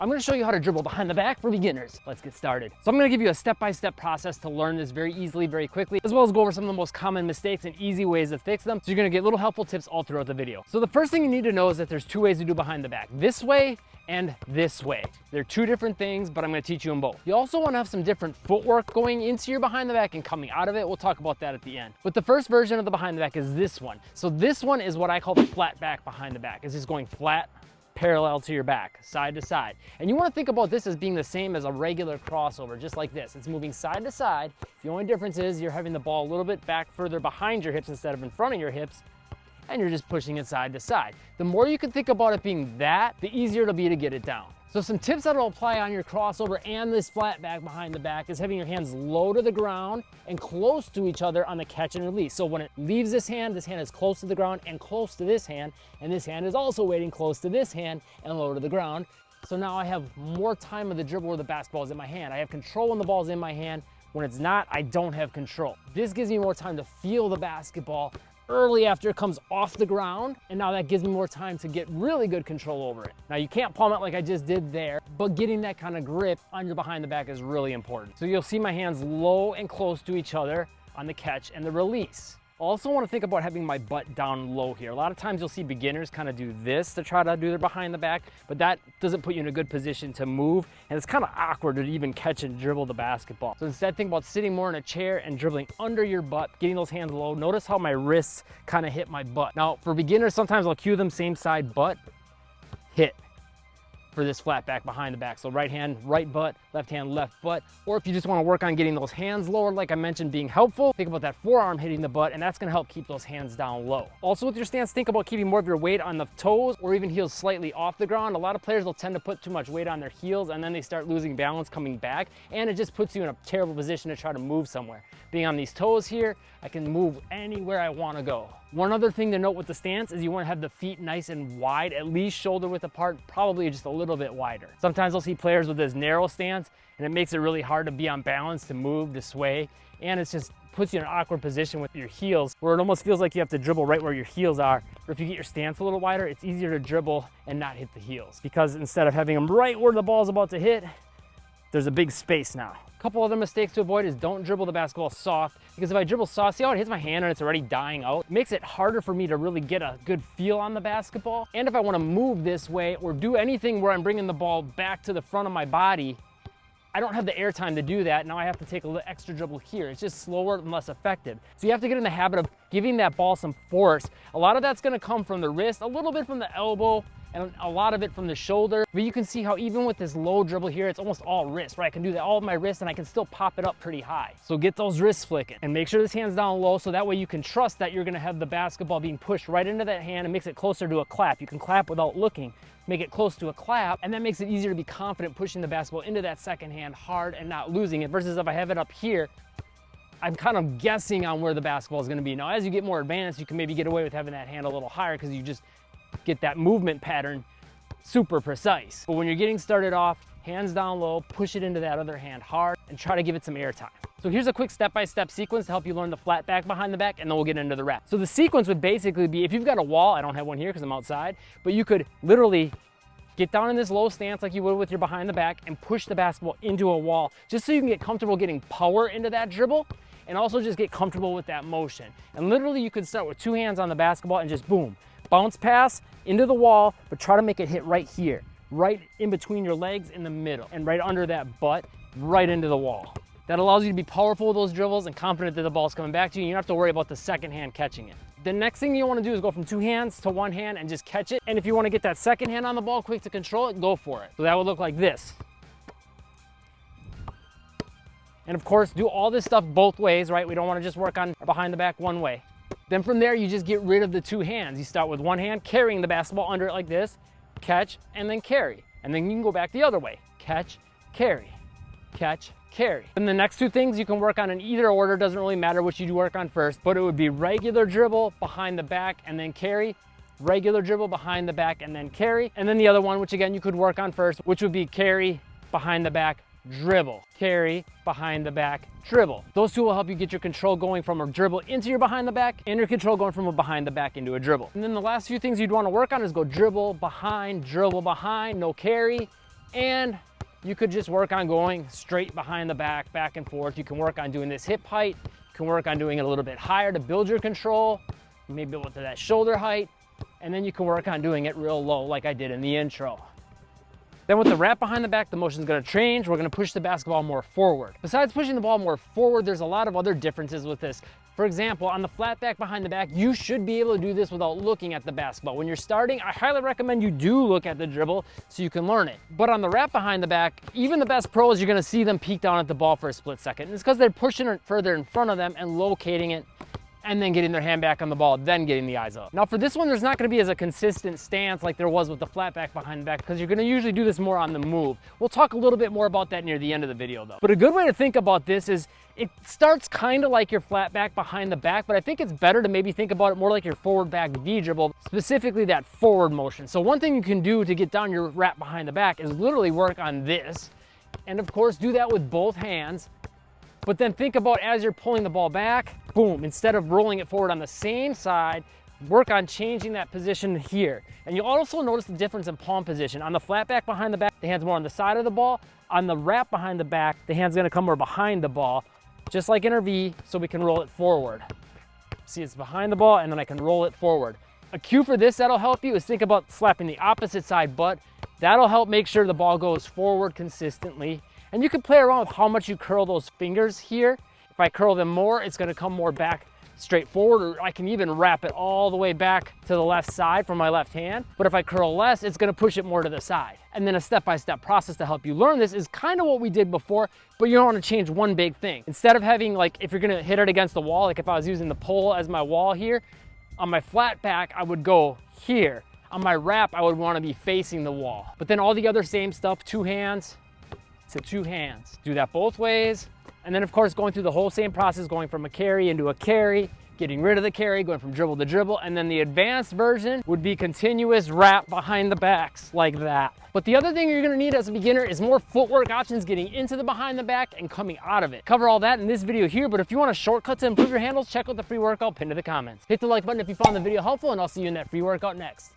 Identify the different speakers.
Speaker 1: I'm gonna show you how to dribble behind the back for beginners. Let's get started. So I'm gonna give you a step-by-step process to learn this very easily, very quickly, as well as go over some of the most common mistakes and easy ways to fix them. So you're gonna get little helpful tips all throughout the video. So the first thing you need to know is that there's two ways to do behind the back. This way and this way. They're two different things, but I'm gonna teach you them both. You also wanna have some different footwork going into your behind the back and coming out of it. We'll talk about that at the end. But the first version of the behind the back is this one. So this one is what I call the flat back behind the back. It's just going flat, parallel to your back, side to side. And you wanna think about this as being the same as a regular crossover, just like this. It's moving side to side. The only difference is you're having the ball a little bit back further behind your hips instead of in front of your hips, and you're just pushing it side to side. The more you can think about it being that, the easier it'll be to get it down. So some tips that'll apply on your crossover and this flat back behind the back is having your hands low to the ground and close to each other on the catch and release. So when it leaves this hand is close to the ground and close to this hand, and this hand is also waiting close to this hand and low to the ground. So now I have more time of the dribble where the basketball is in my hand. I have control when the ball is in my hand. When it's not, I don't have control. This gives me more time to feel the basketball early after it comes off the ground, and now that gives me more time to get really good control over it. Now you can't palm it like I just did there, but getting that kind of grip on your behind the back is really important. So you'll see my hands low and close to each other on the catch and the release. I also want to think about having my butt down low here. A lot of times you'll see beginners kind of do this to try to do their behind the back, but that doesn't put you in a good position to move, and it's kind of awkward to even catch and dribble the basketball. So instead, think about sitting more in a chair and dribbling under your butt, getting those hands low. Notice how my wrists kind of hit my butt. Now, for beginners, sometimes I'll cue them same side butt, hit, for this flat back behind the back. So right hand, right butt, left hand, left butt. Or if you just wanna work on getting those hands lower, like I mentioned, being helpful, think about that forearm hitting the butt, and that's gonna help keep those hands down low. Also with your stance, think about keeping more of your weight on the toes or even heels slightly off the ground. A lot of players will tend to put too much weight on their heels, and then they start losing balance coming back, and it just puts you in a terrible position to try to move somewhere. Being on these toes here, I can move anywhere I wanna go. One other thing to note with the stance is you want to have the feet nice and wide, at least shoulder width apart, probably just a little bit wider. Sometimes I'll see players with this narrow stance, and it makes it really hard to be on balance, to move, to sway, and it just puts you in an awkward position with your heels, where it almost feels like you have to dribble right where your heels are. But if you get your stance a little wider, it's easier to dribble and not hit the heels, because instead of having them right where the ball is about to hit, there's a big space now. A couple other mistakes to avoid is don't dribble the basketball soft, because if I dribble soft, see how it hits my hand and it's already dying out? It makes it harder for me to really get a good feel on the basketball. And if I want to move this way or do anything where I'm bringing the ball back to the front of my body, I don't have the air time to do that. Now I have to take a little extra dribble here. It's just slower and less effective. So you have to get in the habit of giving that ball some force. A lot of that's going to come from the wrist, a little bit from the elbow, and a lot of it from the shoulder. But you can see how even with this low dribble here, it's almost all wrist, right? I can do that all with my wrist and I can still pop it up pretty high. So get those wrists flicking and make sure this hand's down low, so that way you can trust that you're gonna have the basketball being pushed right into that hand and makes it closer to a clap. You can clap without looking, make it close to a clap, and that makes it easier to be confident pushing the basketball into that second hand hard and not losing it, versus if I have it up here, I'm kind of guessing on where the basketball is gonna be. Now, as you get more advanced, you can maybe get away with having that hand a little higher because you just get that movement pattern super precise. But when you're getting started off, hands down low, push it into that other hand hard and try to give it some air time. So here's a quick step-by-step sequence to help you learn the flat back behind the back, and then we'll get into the rep. So the sequence would basically be, if you've got a wall, I don't have one here because I'm outside, but you could literally get down in this low stance like you would with your behind the back and push the basketball into a wall, just so you can get comfortable getting power into that dribble and also just get comfortable with that motion. And literally you could start with two hands on the basketball and just boom, bounce pass into the wall, but try to make it hit right here, right in between your legs in the middle, and right under that butt, right into the wall. That allows you to be powerful with those dribbles and confident that the ball's coming back to you. You don't have to worry about the second hand catching it. The next thing you want to do is go from two hands to one hand and just catch it. And if you want to get that second hand on the ball quick to control it, go for it. So that would look like this. And of course, do all this stuff both ways, right? We don't want to just work on behind the back one way. Then from there, you just get rid of the two hands. You start with one hand, carrying the basketball under it like this, catch, and then carry. And then you can go back the other way. Catch, carry, catch, carry. And the next two things you can work on in either order, doesn't really matter which you work on first, but it would be regular dribble behind the back and then carry, regular dribble behind the back and then carry. And then the other one, which again you could work on first, which would be carry, behind the back, dribble, carry, behind the back, dribble. Those two will help you get your control going from a dribble into your behind the back, and your control going from a behind the back into a dribble. And then the last few things you'd want to work on is go dribble behind, no carry, And you could just work on going straight behind the back, back and forth. You can work on doing this hip height. You can work on doing it a little bit higher to build your control, maybe up to that shoulder height. And then you can work on doing it real low like I did in the intro. Then with the wrap behind the back, the motion is going to change. We're going to push the basketball more forward. Besides pushing the ball more forward, there's a lot of other differences with this. For example, on the flat back behind the back, you should be able to do this without looking at the basketball. When you're starting, I highly recommend you do look at the dribble so you can learn it. But on the wrap behind the back, even the best pros, you're going to see them peek down at the ball for a split second. And it's because they're pushing it further in front of them and locating it, and then getting their hand back on the ball, then getting the eyes up. Now for this one, there's not gonna be as a consistent stance like there was with the flat back behind the back, because you're gonna usually do this more on the move. We'll talk a little bit more about that near the end of the video though. But a good way to think about this is it starts kind of like your flat back behind the back, but I think it's better to maybe think about it more like your forward back V dribble, specifically that forward motion. So one thing you can do to get down your wrap behind the back is literally work on this. And of course, do that with both hands. But then think about as you're pulling the ball back, boom, instead of rolling it forward on the same side, work on changing that position here. And you'll also notice the difference in palm position. On the flat back behind the back, the hand's more on the side of the ball. On the wrap behind the back, the hand's gonna come more behind the ball, just like in our V, so we can roll it forward. See, it's behind the ball, and then I can roll it forward. A cue for this that'll help you is think about slapping the opposite side butt. That'll help make sure the ball goes forward consistently. And you can play around with how much you curl those fingers here. If I curl them more, it's gonna come more back straight forward, or I can even wrap it all the way back to the left side from my left hand. But if I curl less, it's gonna push it more to the side. And then a step-by-step process to help you learn this is kind of what we did before, but you don't wanna change one big thing. Instead of having, like, if you're gonna hit it against the wall, like if I was using the pole as my wall here, on my flat back, I would go here. On my wrap, I would wanna be facing the wall. But then all the other same stuff, two hands to two hands. Do that both ways. And then of course, going through the whole same process, going from a carry into a carry, getting rid of the carry, going from dribble to dribble. And then the advanced version would be continuous wrap behind the backs like that. But the other thing you're gonna need as a beginner is more footwork options getting into the behind the back and coming out of it. Cover all that in this video here, but if you want a shortcut to improve your handles, check out the free workout pinned to the comments. Hit the like button if you found the video helpful, and I'll see you in that free workout next.